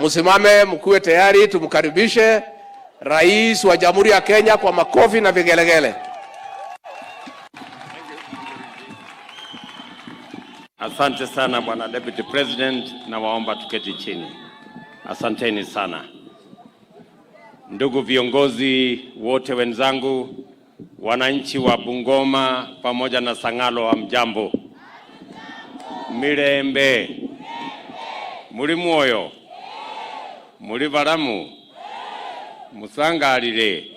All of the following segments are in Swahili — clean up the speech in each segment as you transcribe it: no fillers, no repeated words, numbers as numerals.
Msimame mkuwe tayari, tumkaribishe Rais wa Jamhuri ya Kenya kwa makofi na vigelegele. Asante sana Bwana Deputy President, na waomba tuketi chini. Asanteni sana. Ndugu viongozi wote wenzangu, wananchi wa Bungoma pamoja na Sangalo, wa mjambo. Mirembe. Muri mwoyo. Muri baramu. Musangalile.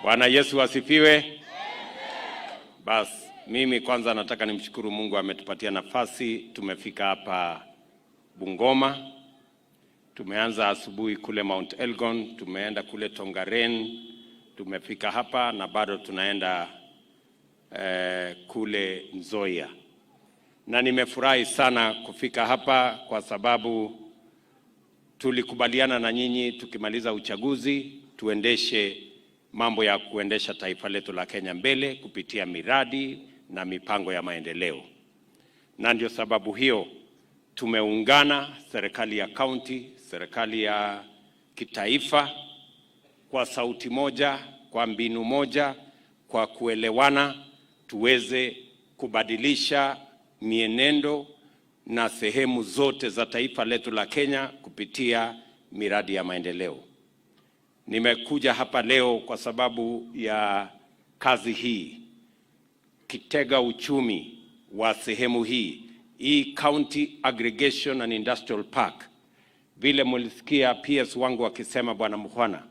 Bwana Yesu asifiwe. Bas, mimi kwanza nataka nimshukuru Mungu ametupatia nafasi. Tumefika hapa Bungoma. Tumeanza asubuhi kule Mount Elgon, tumeenda kule Tongaren, tumefika hapa na bado tunaenda kule Nzoia. Na nimefurahi sana kufika hapa kwa sababu tulikubaliana na nyinyi tukimaliza uchaguzi tuendeshe mambo ya kuendesha taifa letu la Kenya mbele kupitia miradi na mipango ya maendeleo. Na ndio sababu hiyo tumeungana, serikali ya kaunti, serikali ya kitaifa, kwa sauti moja, kwa mbinu moja, kwa kuelewana, tuweze kubadilisha mienendo na sehemu zote za taifa letu la Kenya kupitia miradi ya maendeleo. Nimekuja hapa leo kwa sababu ya kazi hii, kitega uchumi wa sehemu hii County Aggregation and Industrial Park. Vile mulisikia PS wangu wakisema Bwana Mkhwana,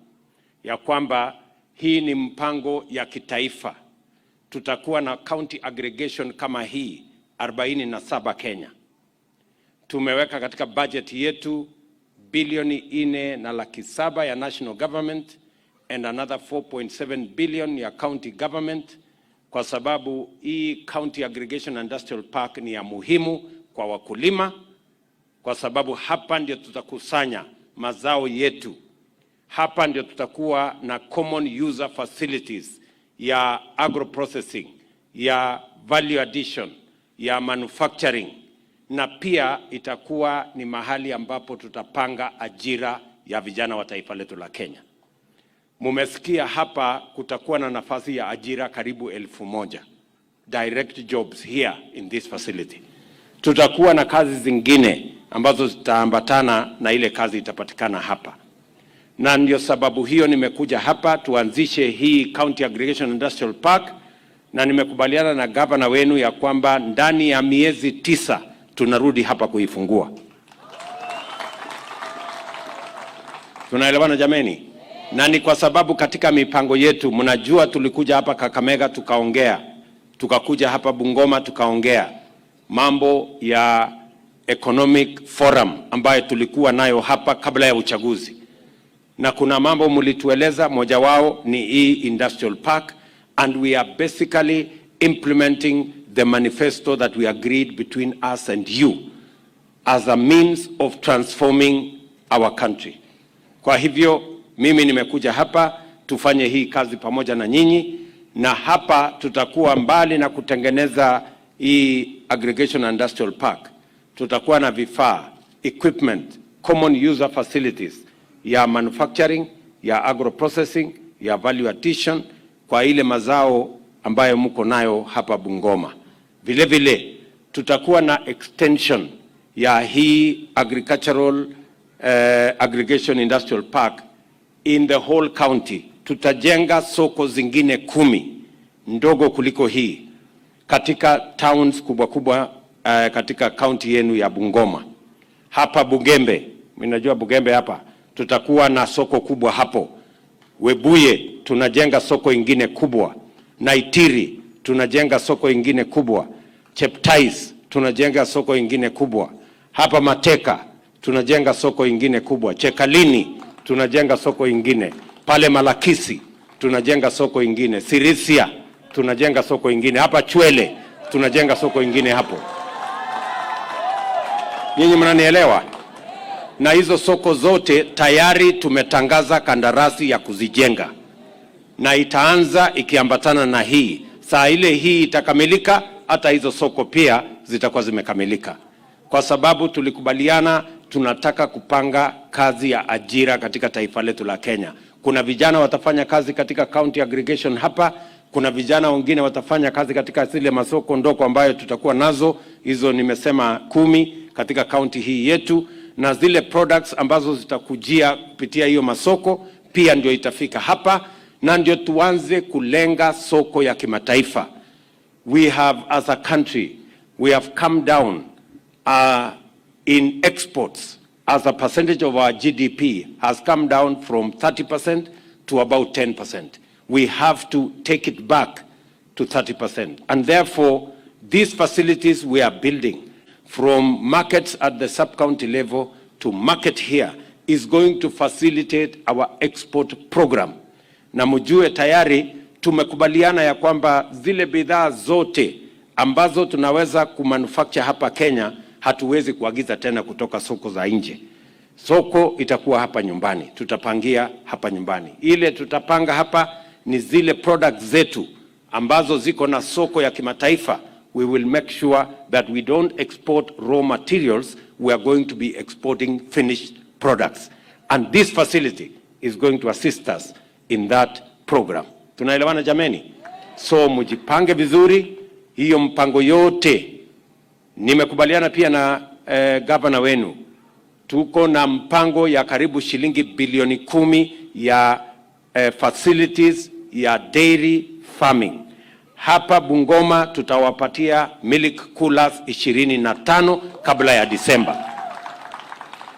ya kwamba hii ni mpango ya kitaifa. Tutakuwa na county aggregation kama hii 47 Kenya. Tumeweka katika budget yetu bilioni 4.7 ya national government and another 4.7 billion ya county government, kwa sababu hii county aggregation and industrial park ni ya muhimu kwa wakulima, kwa sababu hapa ndio tutakusanya mazao yetu. Hapa ndio tutakuwa na common user facilities ya agro processing, ya value addition, ya manufacturing, na pia itakuwa ni mahali ambapo tutapanga ajira ya vijana wa taifa letu la Kenya. Mumesikia hapa kutakuwa na nafasi ya ajira karibu 1,000 direct jobs here in this facility. Tutakuwa na kazi zingine ambazo zitaambatana na ile kazi itapatikana hapa. Na ndio sababu hiyo nimekuja hapa tuanzishe hii County Aggregation Industrial Park, na nimekubaliana na gavana wenu ya kwamba ndani ya miezi 9 tunarudi hapa kuifungua. Tunaelewana jameni? Na ni kwa sababu katika mipango yetu, mnajua tulikuja hapa Kakamega tukaongea, tukakuja hapa Bungoma tukaongea mambo ya economic forum ambayo tulikuwa nayo hapa kabla ya uchaguzi. Na kuna mambo mlitueleza, moja wao ni hii industrial park, and we are basically implementing the manifesto that we agreed between us and you as a means of transforming our country. Kwa hivyo mimi nimekuja hapa tufanye hii kazi pamoja na nyinyi, na hapa tutakuwa mbali na kutengeneza hii aggregation and industrial park. Tutakuwa na vifaa, equipment, common user facilities ya manufacturing, ya agro processing, ya value addition kwa ile mazao ambayo mko nayo hapa Bungoma. Vile vile tutakuwa na extension ya hii agricultural aggregation industrial park in the whole county. Tutajenga soko zingine 10 ndogo kuliko hii katika towns kubwa kubwa katika county yenu ya Bungoma. Hapa Bugembe, mnajua Bugembe hapa, tutakuwa na soko kubwa hapo. Webuye tunajenga soko ingine kubwa. Naitiri tunajenga soko ingine kubwa. Cheptais tunajenga soko ingine kubwa. Hapa Mateka tunajenga soko ingine kubwa. Chekalini tunajenga soko ingine. Pale Malakisi tunajenga soko ingine. Sirisia tunajenga soko ingine. Hapa Chwele tunajenga soko ingine hapo. Nyinyi mnanielewa? Na hizo soko zote tayari tumetangaza kandarasi ya kuzijenga, na itaanza ikiambatana na hii. Saa ile hii itakamilika, hata hizo soko pia zitakuwa zimekamilika, kwa sababu tulikubaliana tunataka kupanga kazi ya ajira katika taifa letu la Kenya. Kuna vijana watafanya kazi katika county aggregation hapa, kuna vijana wengine watafanya kazi katika zile masoko ndoko ambayo tutakuwa nazo, hizo nimesema 10 katika county hii yetu, na zile products ambazo zitakujia kupitia hiyo masoko pia ndio itafika hapa, na ndio tuanze kulenga soko ya kimataifa. We have, as a country, we have come down in exports as a percentage of our GDP has come down from 30% to about 10%. We have to take it back to 30%. And therefore, these facilities we are building, from markets at the sub-county level to market here, is going to facilitate our export program. Na mjue tayari tumekubaliana ya kwamba zile bidhaa zote ambazo tunaweza kumanufacture hapa Kenya, hatuwezi kuagiza tena kutoka soko za nje. Soko itakuwa hapa nyumbani, tutapangia hapa nyumbani. Ile tutapanga hapa ni zile products zetu ambazo ziko na soko ya kimataifa. We will make sure that we don't export raw materials, we are going to be exporting finished products. And this facility is going to assist us in that program. Tunaelewana jameni? So mujipange vizuri, hiyo mpango yote. Nimekubaliana pia na gavana wenu. Tuko na mpango ya karibu shilingi bilioni 10 ya facilities ya dairy farming. Hapa Bungoma tutawapatia milk coolers 25 kabla ya Disemba.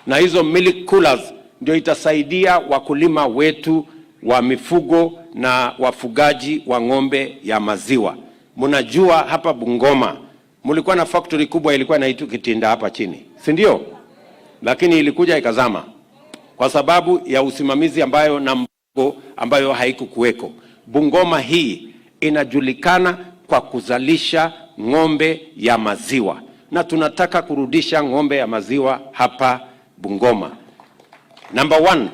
Na hizo milk coolers ndio itasaidia wakulima wetu wa mifugo na wafugaji wa ng'ombe ya maziwa. Mnajua hapa Bungoma mulikuwa na factory kubwa ilikuwa inaitwa Kitinda hapa chini, si ndio? Lakini ilikuja ikazama kwa sababu ya usimamizi ambayo na mpango ambayo haikukuweko. Bungoma hii inajulikana kwa kuzalisha ng'ombe ya maziwa, na tunataka kurudisha ng'ombe ya maziwa hapa Bungoma. Number 1,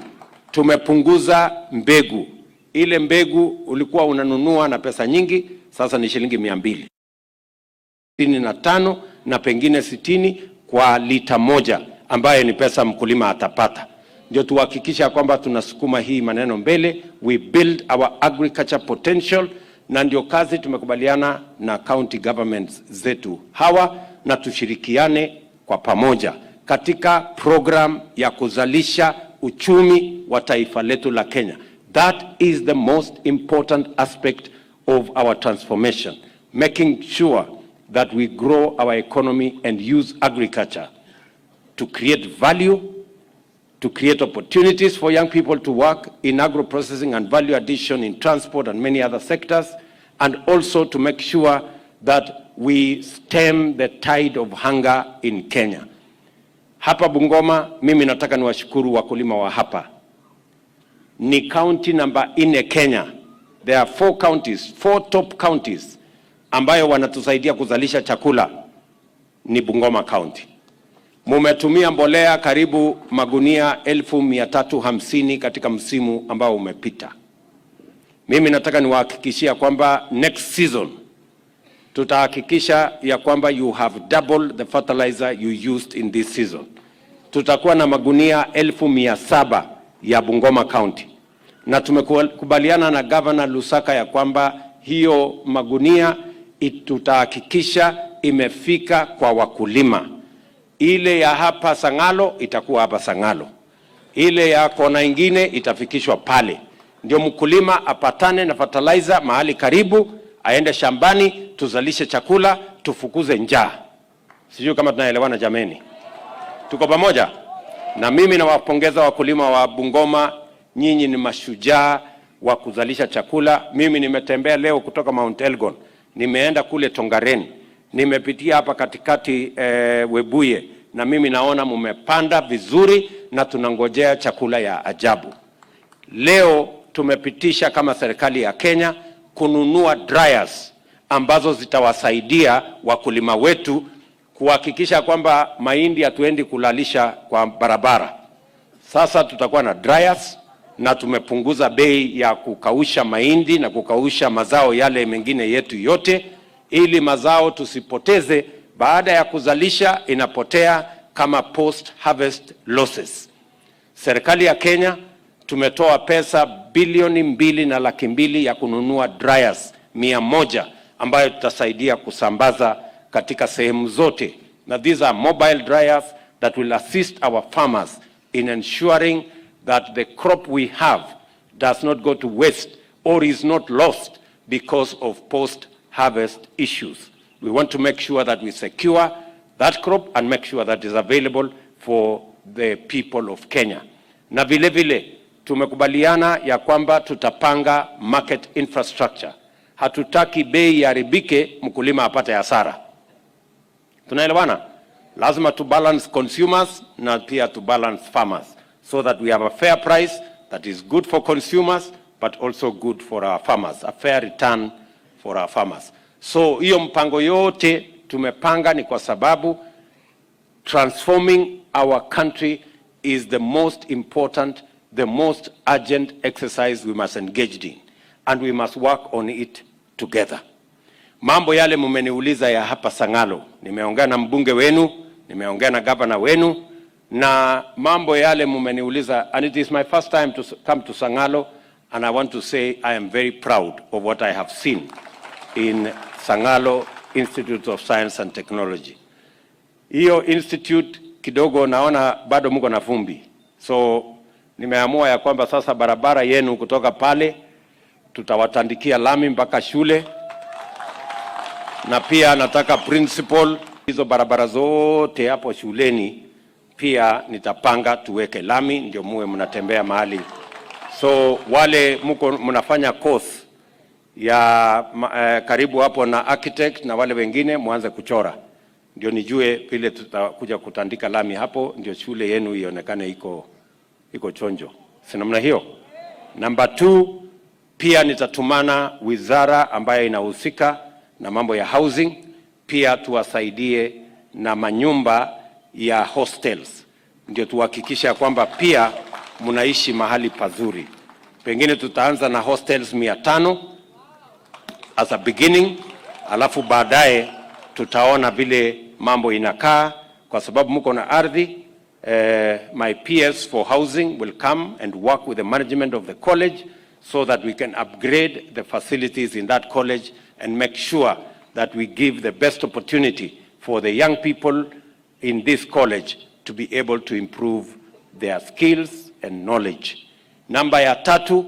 tumepunguza mbegu. Ile mbegu ulikuwa unanunua na pesa nyingi, sasa ni shilingi 265 na pengine 60 kwa lita moja, ambaye ni pesa mkulima atapata. Ndio tuhakikisha kwamba tunasukuma hii maneno mbele. We build our agriculture potential, na ndio kazi tumekubaliana na county governments zetu hawa, na tushirikiane kwa pamoja katika program ya kuzalisha uchumi wa taifa letu la Kenya. That is the most important aspect of our transformation, making sure that we grow our economy and use agriculture to create value, to create opportunities for young people to work in agro-processing and value addition in transport and many other sectors, and also to make sure that we stem the tide of hunger in Kenya. Hapa Bungoma, mimi nataka niwashukuru wakulima wa hapa. Ni county number 4 Kenya. There are 4 counties, 4 top counties ambayo wanatusaidia kuzalisha chakula. Ni Bungoma County. Mumetumia mbolea karibu magunia 1350 katika msimu ambao umepita. Mimi nataka niwahakikishia kwamba next season tutahakikisha ya kwamba you have double the fertilizer you used in this season. Tutakuwa na magunia 1700 ya Bungoma County. Na tumekubaliana na Governor Lusaka ya kwamba hiyo magunia tutahakikisha imefika kwa wakulima. Ile ya hapa Sangalo itakuwa hapa Sangalo. Ile ya kona ingine itafikishwa pale. Ndio mkulima apatane na fertilizer mahali karibu, aende shambani, tuzalishe chakula, tufukuze njaa. Sijui kama tunaelewana jameni. Tuko pamoja? Na mimi nawapongeza wakulima wa Bungoma, nyinyi ni mashujaa wa kuzalisha chakula. Mimi nimetembea leo kutoka Mount Elgon, nimeenda kule Tongaren, nimepitia hapa katikati Webuye, na mimi naona mumepanda vizuri na tunangojea chakula ya ajabu. Leo tumepitisha kama serikali ya Kenya kununua dryers ambazo zitawasaidia wakulima wetu kuhakikisha kwamba mahindi hatuendi kulalisha kwa barabara. Sasa tutakuwa na dryers, na tumepunguza bei ya kukausha mahindi na kukausha mazao yale mengine yetu yote, ili mazao tusipoteze baada ya kuzalisha inapotea, kama post harvest losses. Serikali ya Kenya tumetoa pesa bilioni 2.2 ya kununua dryers 100 ambayo tutasaidia kusambaza katika sehemu zote. Now these are mobile dryers that will assist our farmers in ensuring that the crop we have does not go to waste or is not lost because of post-harvest issues. We want to make sure that we secure that crop and make sure that it is available for the people of Kenya. Na vile vile tumekubaliana ya kwamba tutapanga market infrastructure. Hatutaki bei iharibike mkulima apate hasara. Tunaelewana? Lazima to balance consumers na pia to balance farmers so that we have a fair price that is good for consumers but also good for our farmers, a fair return for our farmers. So hiyo mpango yote tumepanga ni kwa sababu transforming our country is the most important, the most urgent exercise we must engage in, and we must work on it together. Mambo yale mumeniuliza ya hapa Sangalo, nimeongea na mbunge wenu, nimeongea na gavana wenu, na mambo yale mumeniuliza, and it is my first time to come to Sangalo, and I want to say I am very proud of what I have seen in Sangalo Institute of Science and Technology. Hiyo institute kidogo naona bado mko na vumbi. So nimeamua ya kwamba sasa barabara yenu kutoka pale tutawatandikia lami mpaka shule, na pia nataka principal hizo barabara zote hapo shuleni pia nitapanga tuweke lami ndio muwe mnatembea mahali. So wale mko mnafanya course ya karibu hapo na architect na wale wengine muanze kuchora ndio nijue vile tutakuja kutandika lami hapo ndio shule yenu ionekane iko chonjo. Si namna hiyo? Number 2, pia nitatumana wizara ambayo inahusika na mambo ya housing pia tuwasaidie na manyumba ya hostels ndio tuhakikisha kwamba pia mnaishi mahali pazuri. Pengine tutaanza na hostels 500 as a beginning, alafu baadaye tutaona vile mambo inakaa kwa sababu mko na ardhi. My peers for housing will come and work with the management of the college so that we can upgrade the facilities in that college and make sure that we give the best opportunity for the young people in this college to be able to improve their skills and knowledge. Namba ya 3,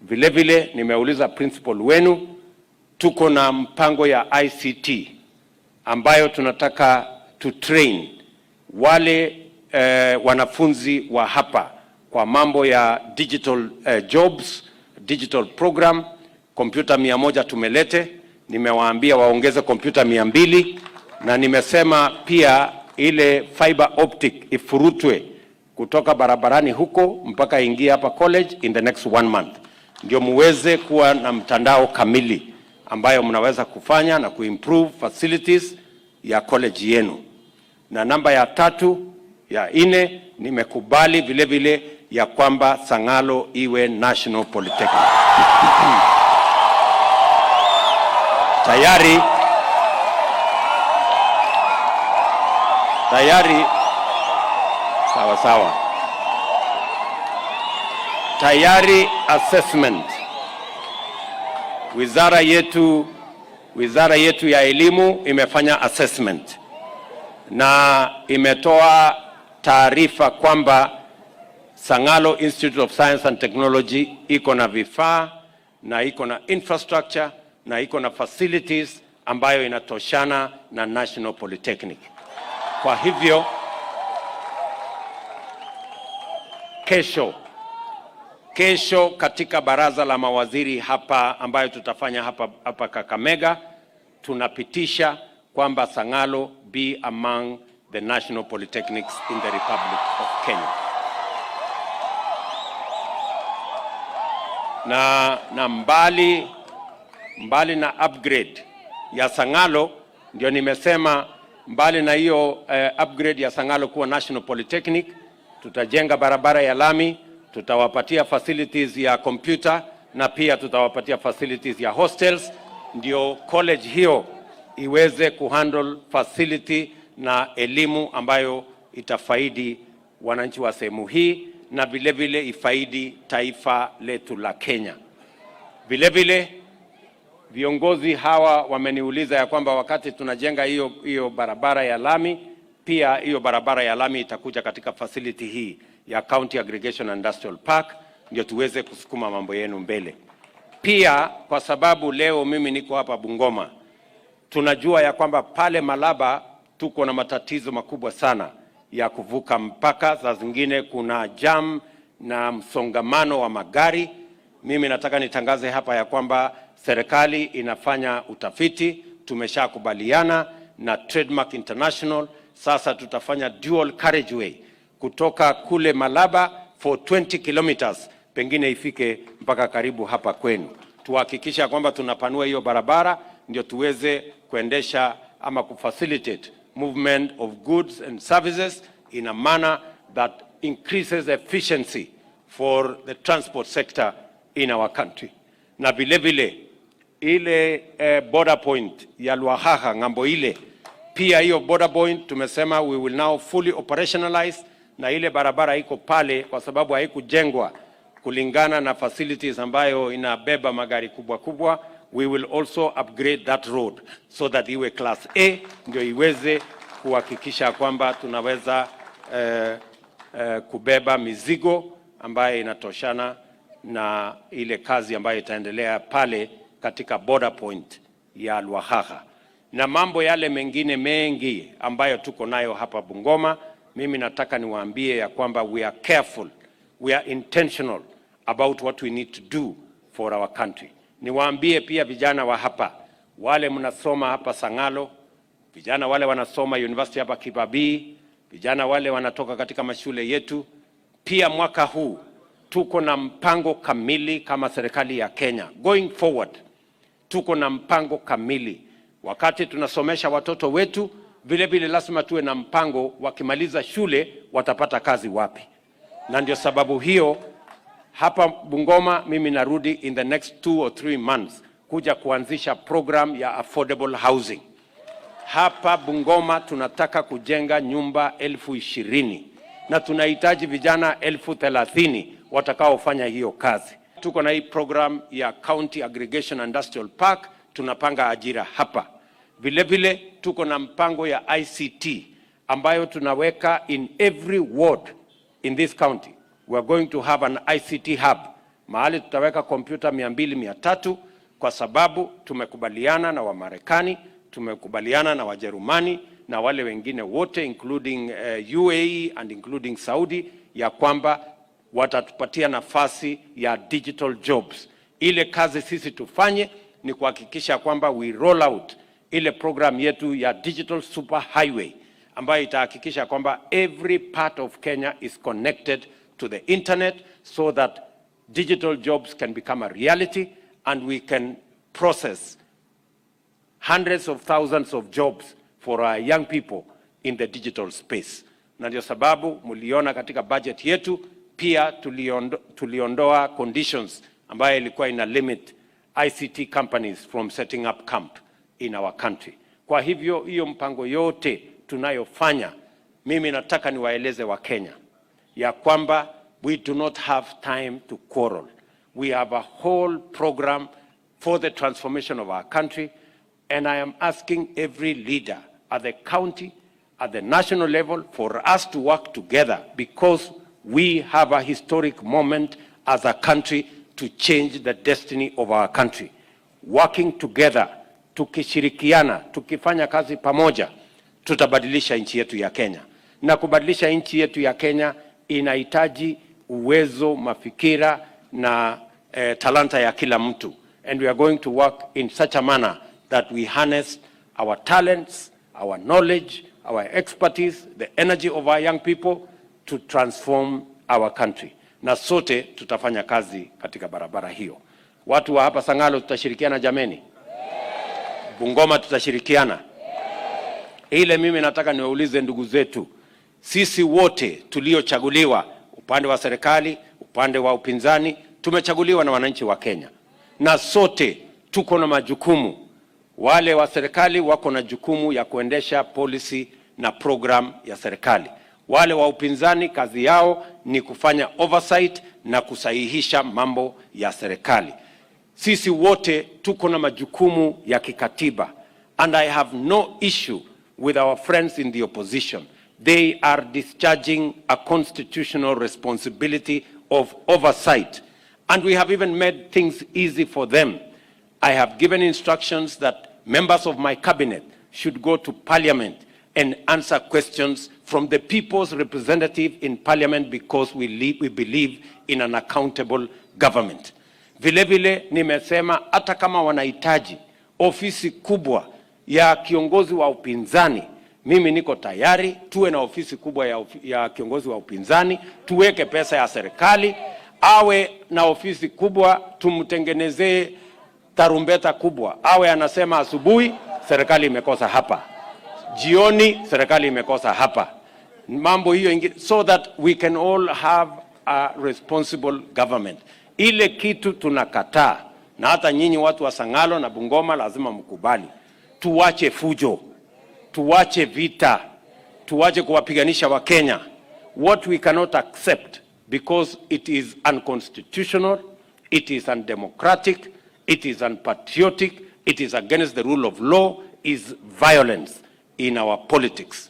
vile vile nimeuliza principal wenu, tuko na mpango ya ICT ambayo tunataka to train wale wanafunzi wa hapa kwa mambo ya digital jobs, digital program. Kompyuta 100 tumelete, nimewaambia waongeze kompyuta 200, na nimesema pia ile fiber optic ifurutwe kutoka barabarani huko mpaka ingia hapa college in the next 1 month. Ndio muweze kuwa na mtandao kamili ambayo mnaweza kufanya na kuimprove facilities ya college yenu. Na namba ya 3, ya 4, nimekubali vile vile ya kwamba Sangalo iwe National Polytechnic. Tayari sawa. Tayari assessment. Wizara yetu ya elimu imefanya assessment na imetoa taarifa kwamba Sangalo Institute of Science and Technology iko na vifaa na iko na infrastructure na iko na facilities ambayo inatoshana na National Polytechnic. Kwa hivyo kesho katika baraza la mawaziri hapa ambayo tutafanya hapa Kakamega, tunapitisha kwamba Sangalo be among the national polytechnics in the Republic of Kenya. Na mbali na upgrade ya Sangalo, ndio nimesema mbali na hiyo upgrade ya Sangalo kuwa national polytechnic, tutajenga barabara ya lami, tutawapatia facilities ya computer na pia tutawapatia facilities ya hostels, ndio college hiyo iweze kuhandle facility na elimu ambayo itafaidi wananchi wa sehemu hii na vile vile ifaidi taifa letu la Kenya. Vile vile viongozi hawa wameniuliza ya kwamba wakati tunajenga hiyo barabara ya lami, pia hiyo barabara ya lami itakuja katika facility hii ya County Aggregation Industrial Park, ndio tuweze kusukuma mambo yenu mbele. Pia kwa sababu leo mimi niko hapa Bungoma, tunajua ya kwamba pale Malaba tuko na matatizo makubwa sana ya kuvuka mpaka. Saa zingine kuna jam na msongamano wa magari. Mimi nataka nitangaze hapa ya kwamba serikali inafanya utafiti, tumeshakubaliana na Trademark International. Sasa tutafanya dual carriageway kutoka kule Malaba for 20 kilometers, pengine ifike mpaka karibu hapa kwenu. Tuhakikisha kwamba tunapanua hiyo barabara ndio tuweze kuendesha ama kufacilitate movement of goods and services in a manner that increases efficiency for the transport sector in our country. Na vile vile ile border point ya Luahaha ngambo ile, pia hiyo border point tumesema we will now fully operationalize, na ile barabara iko pale kwa sababu haikujengwa kulingana na facilities ambayo inabeba magari kubwa kubwa. We will also upgrade that road so that iwe class A, ndio iweze kuhakikisha kwamba tunaweza kubeba mizigo ambayo inatoshana na ile kazi ambayo itaendelea pale katika border point ya Luahaha. Na mambo yale mengine mengi ambayo tuko nayo hapa Bungoma, mimi nataka niwaambie ya kwamba we are careful, we are intentional about what we need to do for our country. Niwaambie pia vijana wa hapa, wale mnasoma hapa Sangalo, vijana wale wanasoma university hapa Kibabii, vijana wale wanatoka katika mashule yetu, pia mwaka huu tuko na mpango kamili kama serikali ya Kenya. Going forward, tuko na mpango kamili. Wakati tunasomesha watoto wetu, vile vile lazima tuwe na mpango wakimaliza shule watapata kazi wapi. Na ndio sababu hiyo hapa Bungoma mimi narudi in the next 2 or 3 months kuja kuanzisha program ya affordable housing. Hapa Bungoma tunataka kujenga nyumba 20,000 na tunahitaji vijana 30,000 watakaofanya hiyo kazi. Tuko na hii program ya County Aggregation Industrial Park, tunapanga ajira hapa. Vile vile tuko na mpango ya ICT ambayo tunaweka in every ward in this county. We are going to have an ICT hub, mahali tutaweka kompyuta 200-300, kwa sababu tumekubaliana na Wamarekani, tumekubaliana na Wajerumani na wale wengine wote including UAE and including Saudi, ya kwamba watatupatia nafasi ya digital jobs. Ile kazi sisi tufanye ni kuhakikisha kwamba we roll out ile program yetu ya digital super highway ambayo itahakikisha kwamba every part of Kenya is connected to the internet so that digital jobs can become a reality and we can process hundreds of thousands of jobs for our young people in the digital space. Na ndio sababu mliona katika budget yetu pia tuliondoa conditions ambayo ilikuwa ina limit ICT companies from setting up camp in our country. Kwa hivyo hiyo mpango yote tunayofanya, mimi nataka niwaeleze wa Kenya ya kwamba we do not have time to quarrel. We have a whole program for the transformation of our country, and I am asking every leader at the county, at the national level, for us to work together, because we have a historic moment as a country to change the destiny of our country. Working together, tukishirikiana, tukifanya kazi pamoja, tutabadilisha nchi yetu ya Kenya. Na kubadilisha nchi yetu ya Kenya inahitaji uwezo, mafikira na talanta ya kila mtu. And we are going to work in such a manner that we harness our talents, our knowledge, our expertise, the energy of our young people to transform our country. Na sote tutafanya kazi katika barabara hiyo. Watu wa hapa Sangalo tutashirikiana jameni? Bungoma tutashirikiana? Ile mimi nataka niwaulize ndugu zetu, sisi wote tuliochaguliwa, upande wa serikali, upande wa upinzani, tumechaguliwa na wananchi wa Kenya. Na sote tuko na majukumu. Wale wa serikali wako na jukumu ya kuendesha policy na program ya serikali. Wale wa upinzani kazi yao ni kufanya oversight na kusahihisha mambo ya serikali. Sisi wote tuko na majukumu ya kikatiba, and I have no issue with our friends in the opposition. They are discharging a constitutional responsibility of oversight, and we have even made things easy for them. I have given instructions that members of my cabinet should go to Parliament and answer questions from the people's representative in Parliament, because we believe in an accountable government. Vile vile nimesema hata kama wanahitaji ofisi kubwa ya kiongozi wa upinzani, mimi niko tayari. Tuwe na ofisi kubwa ya kiongozi wa upinzani, tuweke pesa ya serikali. Awe na ofisi kubwa, tumtengenezee tarumbeta kubwa. Awe anasema asubuhi serikali imekosa hapa, jioni serikali imekosa hapa, mambo hiyo ingine, so that we can all have a responsible government. Ile kitu tunakataa, na hata nyinyi watu wa Sangalo na Bungoma lazima mkubali. Tuwache fujo, tuwache vita, tuwache kuwapiganisha wa Kenya. What we cannot accept, because it is unconstitutional, it is undemocratic, it is unpatriotic, it is against the rule of law, is violence in our politics.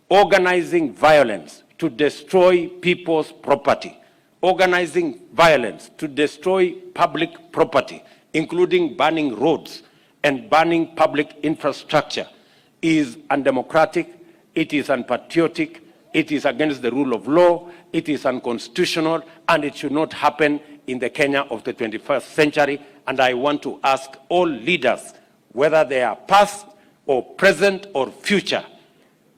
Organizing violence to destroy people's property, organizing violence to destroy public property, including burning roads and burning public infrastructure, is undemocratic, it is unpatriotic, it is against the rule of law, it is unconstitutional, and it should not happen in the Kenya of the 21st century. And I want to ask all leaders, whether they are past or present or future,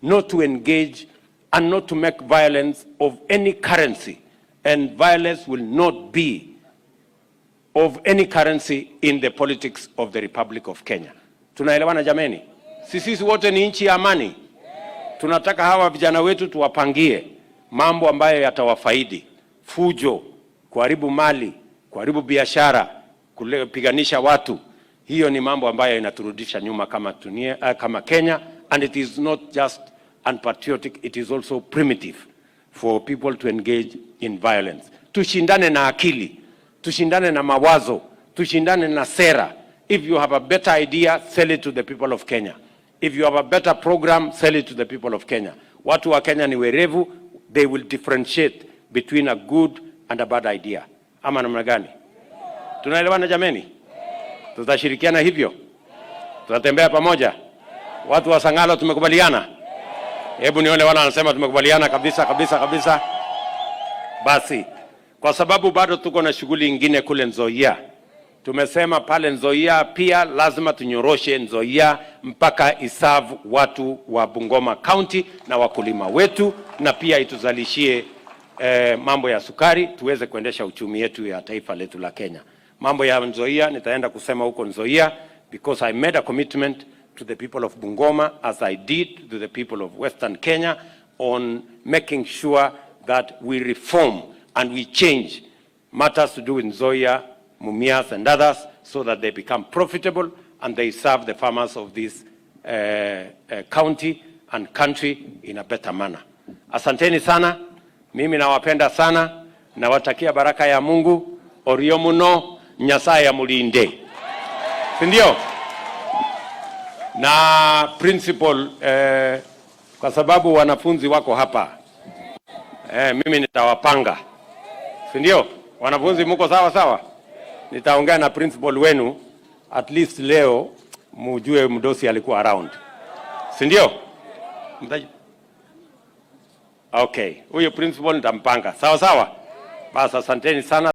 not to engage and not to make violence of any currency. And violence will not be of any currency in the politics of the Republic of Kenya. Tunaelewana jameni? Sisi wote ni nchi ya amani. Tunataka hawa vijana wetu tuwapangie mambo ambayo yatawafaidi. Fujo, kuharibu mali, kuharibu biashara, kupiganisha watu, hiyo ni mambo ambayo inaturudisha nyuma kama Kenya, and it is not just unpatriotic, it is also primitive for people to engage in violence. Tushindane na akili, tushindane na mawazo, tushindane na sera. If you have a better idea, sell it to the people of Kenya. If you have a better program, sell it to the people of Kenya. Watu wa Kenya ni werevu, they will differentiate between a good and a bad idea. Ama namna gani? Tunaelewana jameni? Tutashirikiana hivyo? Tutatembea pamoja? Watu wa Sangalo tumekubaliana? Hebu nione wala anasema tumekubaliana kabisa kabisa kabisa. Basi, kwa sababu bado tuko na shughuli nyingine kule Nzoia. Tumesema pale Nzoia pia lazima tunyoroshe Nzoia mpaka isavu watu wa Bungoma County na wakulima wetu, na pia ituzalishie mambo ya sukari tuweze kuendesha uchumi yetu ya taifa letu la Kenya. Mambo ya Nzoia nitaenda kusema huko Nzoia, because I made a commitment to the people of Bungoma, as I did to the people of Western Kenya, on making sure that we reform and we change matters to do in Nzoia, Mumias and others, so that they become profitable and they serve the farmers of this county and country in a better manner. Asanteni sana, mimi nawapenda sana, nawatakia baraka ya Mungu, orio muno, Nyasaye amulinde. Sindio? Na principal, kwa sababu wanafunzi wako hapa, mimi nitawapanga. Sindio? Wanafunzi muko sawa sawa? Nitaongea na principal wenu, at least leo mujue mdosi alikuwa around. Sindio? Okay, huyo principal nitampanga. Sawa sawa? Basi asanteni sana.